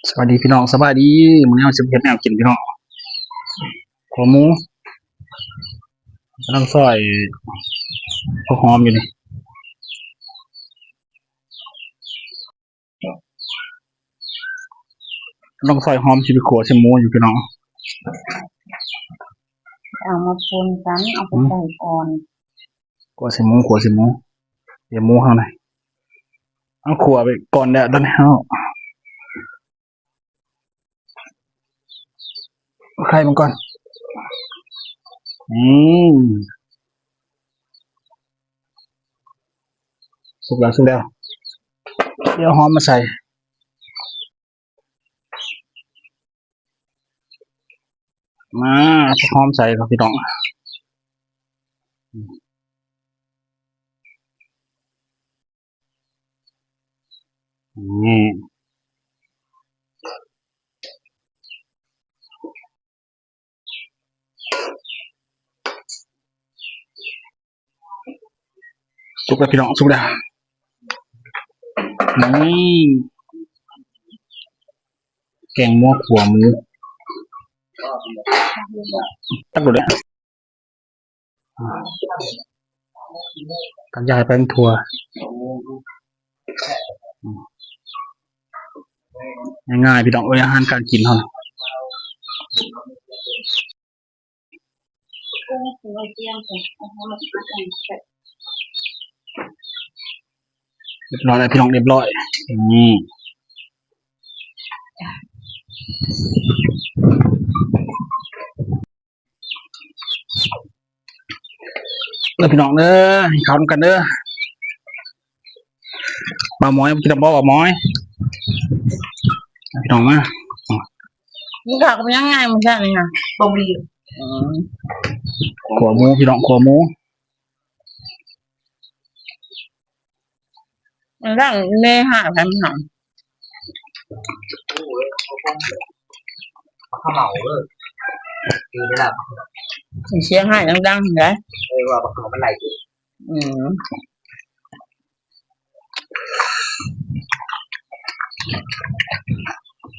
สวัสดีพี่น้องสบายดีมื้อนี้เราจะเฮ็ดแนวกินพี่น้องหัวหมูกำลังซอยหัวหอมอยู่นี่กำลังซอยหอมสิไปขัวใส่หมูอยู่พี่น้องเอามาปนกันเอาไปใส่ก่อนขัวใส่หมูเดี๋ยวหมูข้างในเอาขัวไปก่อนเด้อตอนนี้เอาไข่มันก่อนอืมสุกแล้วเดี๋ยวหอมมาใส่มาหอมใส่ครับพี่น้องนี่สุกแล้วพี่น้องสุกแล้วนี่แกงหมูขัวหมูตั้งดูเลยกันยายไปเป็นทัวง่ายๆพี่น้องอาหารการกินเท่านั้นเรียบร้อยแล้วพี่น้องเรียบร้อยนี่แล้วพี่น้องเด้อให้เข้ากันเด้อบ่าวหมอยกินบ่าวหมอยพี่น้องมานี่ค่ะก็ยังไงมันใช่ไหมคะบะหมี่ขัวหมูพี่น้องขัวหมูมันร่างเนื้อหาแผ่นหนังข้าวเหมาเลยคือนี่แหละเสียงหายดังๆเลยว่าบางคนมันไหลอยู่อืม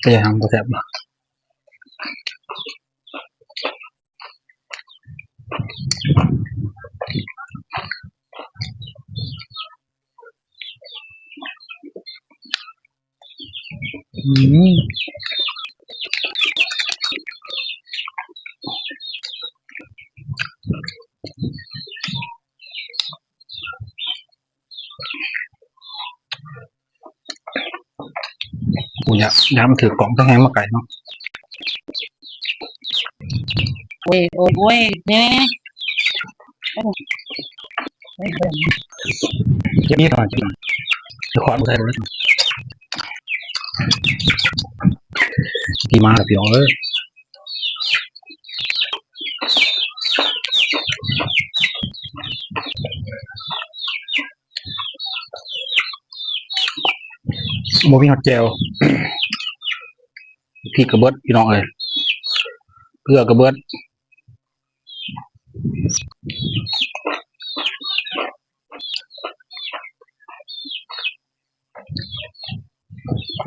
ไปทำกระแสบกูอยากมันถือกล่องต้องแห้งมาไก่เนาะโอ้ยโอ้ยเนี่ยเก็บนี่หน่อยจะขวานกูใส่เลยกี่มาพี่น้องเอ้ยโมพี่ฮอตเจลพี่กระเบิดพี่น้องเอ้ยเพื่อกระเบิด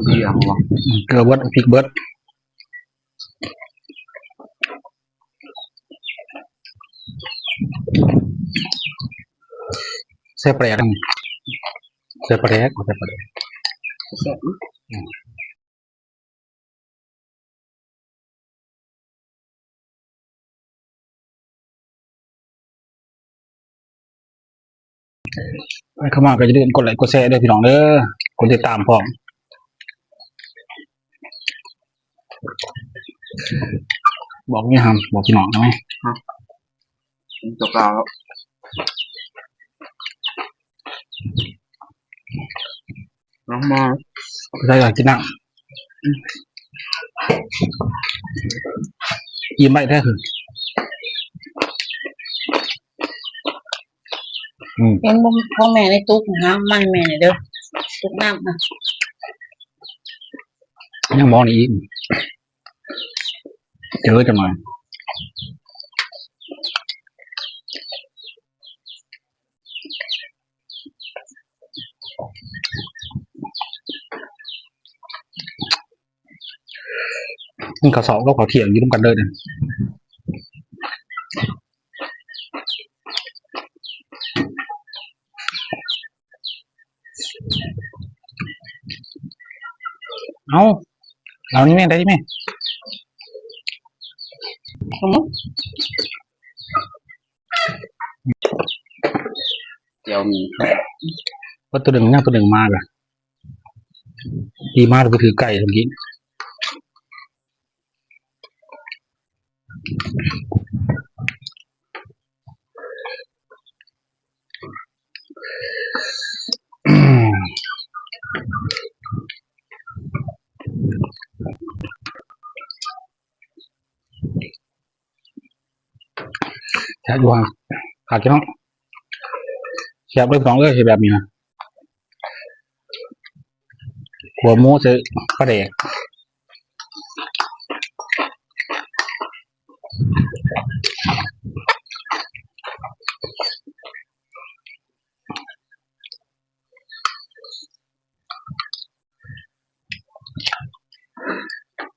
เบียร์มั้งเกลือเบิดพริกเบิดใส่แปลกใส่แปลกเข้ามาก็จะเดินกดไลค์กดแชร์ด้วยพี่น้องเด้อกดติดตามพร้อมบอกนี่ฮัมบอกพี่น้องได้ไหมจบแล้วน้องมาใส่หลังกินน้ำยิ้มไม่แท้คือเห็นพ่อแม่ในตุ๊กนะมันแม่เด้อตุ๊กน้ำนะยังมองอีกเจอจังหน่อย กินข้าวเสาก็ข้าวเที่ยงอยู่ร่วมกันเลยเนี่ยเอานี่แม่ได้ไหม สมมติ เดี๋ยวมี ว่าตัวหนึ่งย่างตัวหนึ่งมากอะดีมากเลยก็ถือไก่เมื่อกี้แช่ดูห่างขาดกี่น้องแช่ด้วยสองใช่แบบนี้นะหัวหมูจะปลาแดก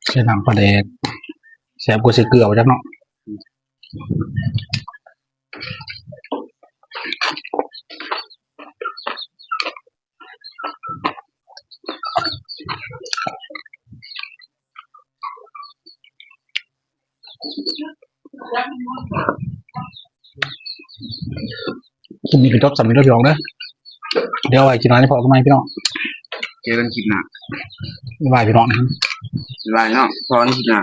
ใช้น้ำปลาแดกแซ่บกว่าใส่เกลือไปจักเนาะกินนี่คือจบสำเร็จแล้วพี่น้องเด้อเดี๋ยวเอาไว้กินร้านนี้พอทำไมพี่น้อง เจอกันคลิปหน้า บ๊ายบายพี่น้องนะครับ บ๊ายบายเนาะพอกันคลิปหน้า